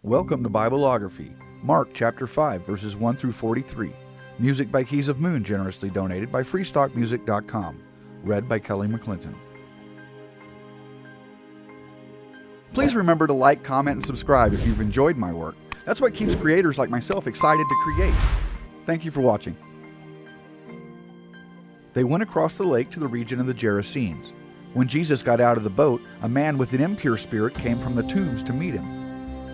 Welcome to Bibleography, Mark chapter 5, verses 1 through 43. Music by Keys of Moon, generously donated by freestockmusic.com. Read by Kelly McClinton. Please remember to like, comment, and subscribe if you've enjoyed my work. That's what keeps creators like myself excited to create. Thank you for watching. They went across the lake to the region of the Gerasenes. When Jesus got out of the boat, a man with an impure spirit came from the tombs to meet him.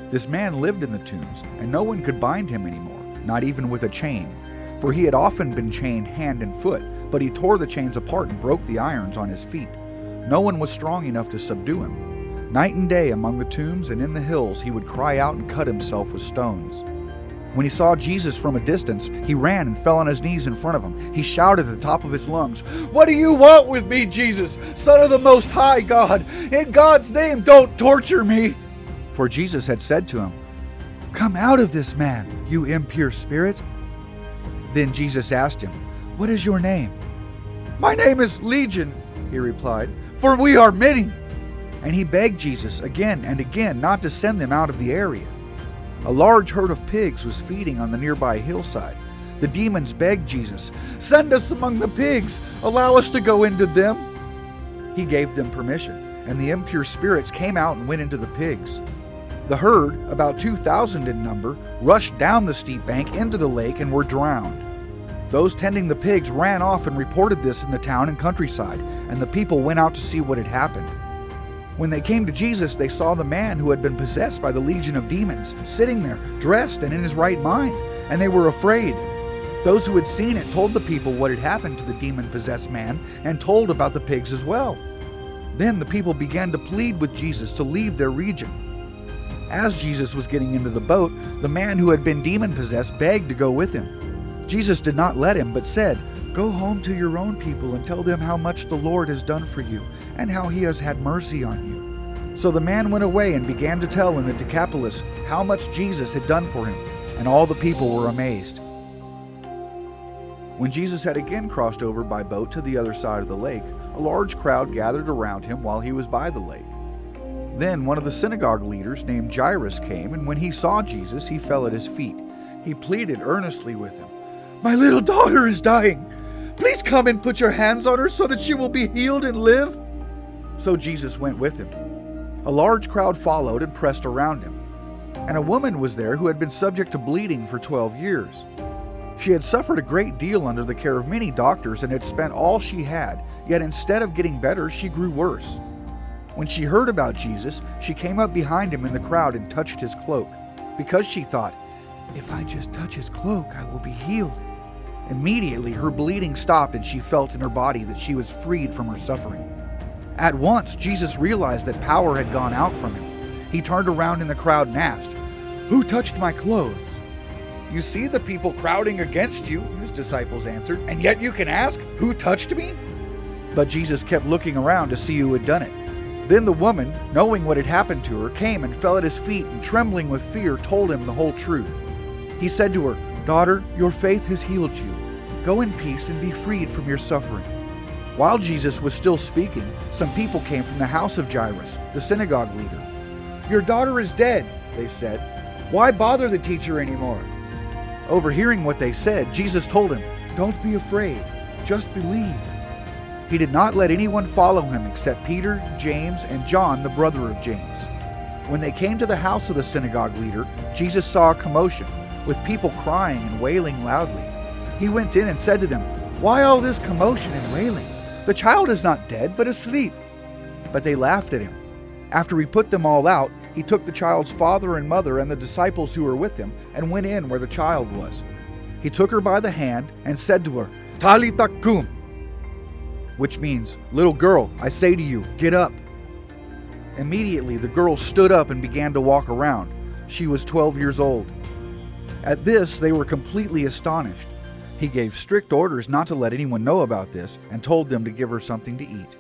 This man lived in the tombs, and no one could bind him anymore, not even with a chain. For he had often been chained hand and foot, but he tore the chains apart and broke the irons on his feet. No one was strong enough to subdue him. Night and day among the tombs and in the hills he would cry out and cut himself with stones. When he saw Jesus from a distance, he ran and fell on his knees in front of him. He shouted at the top of his lungs, "What do you want with me, Jesus, Son of the Most High God? In God's name, don't torture me!" For Jesus had said to him, "Come out of this man, you impure spirit." Then Jesus asked him, "What is your name?" "My name is Legion," he replied, "for we are many." And he begged Jesus again and again not to send them out of the area. A large herd of pigs was feeding on the nearby hillside. The demons begged Jesus, "Send us among the pigs, allow us to go into them." He gave them permission, and the impure spirits came out and went into the pigs. The herd, about 2,000 in number, rushed down the steep bank into the lake and were drowned. Those tending the pigs ran off and reported this in the town and countryside, and the people went out to see what had happened. When they came to Jesus, they saw the man who had been possessed by the legion of demons, sitting there, dressed and in his right mind, and they were afraid. Those who had seen it told the people what had happened to the demon-possessed man, and told about the pigs as well. Then the people began to plead with Jesus to leave their region. As Jesus was getting into the boat, the man who had been demon-possessed begged to go with him. Jesus did not let him, but said, "Go home to your own people and tell them how much the Lord has done for you, and how he has had mercy on you." So the man went away and began to tell in the Decapolis how much Jesus had done for him, and all the people were amazed. When Jesus had again crossed over by boat to the other side of the lake, a large crowd gathered around him while he was by the lake. Then one of the synagogue leaders named Jairus came, and when he saw Jesus, he fell at his feet. He pleaded earnestly with him, "My little daughter is dying. Please come and put your hands on her so that she will be healed and live." So Jesus went with him. A large crowd followed and pressed around him. And a woman was there who had been subject to bleeding for 12 years. She had suffered a great deal under the care of many doctors and had spent all she had, yet instead of getting better, she grew worse. When she heard about Jesus, she came up behind him in the crowd and touched his cloak, because she thought, "If I just touch his cloak, I will be healed." Immediately her bleeding stopped and she felt in her body that she was freed from her suffering. At once Jesus realized that power had gone out from him. He turned around in the crowd and asked, "Who touched my clothes?" "You see the people crowding against you," his disciples answered, "and yet you can ask, 'Who touched me?'" But Jesus kept looking around to see who had done it. Then the woman, knowing what had happened to her, came and fell at his feet and, trembling with fear, told him the whole truth. He said to her, "Daughter, your faith has healed you. Go in peace and be freed from your suffering." While Jesus was still speaking, some people came from the house of Jairus, the synagogue leader. "Your daughter is dead," they said. "Why bother the teacher anymore?" Overhearing what they said, Jesus told him, "Don't be afraid, just believe." He did not let anyone follow him except Peter, James, and John, the brother of James. When they came to the house of the synagogue leader, Jesus saw a commotion, with people crying and wailing loudly. He went in and said to them, "Why all this commotion and wailing? The child is not dead, but asleep." But they laughed at him. After he put them all out, he took the child's father and mother and the disciples who were with him and went in where the child was. He took her by the hand and said to her, "Talitha kum," which means, "Little girl, I say to you, get up." Immediately the girl stood up and began to walk around. She was 12 years old. At this they were completely astonished. He gave strict orders not to let anyone know about this and told them to give her something to eat.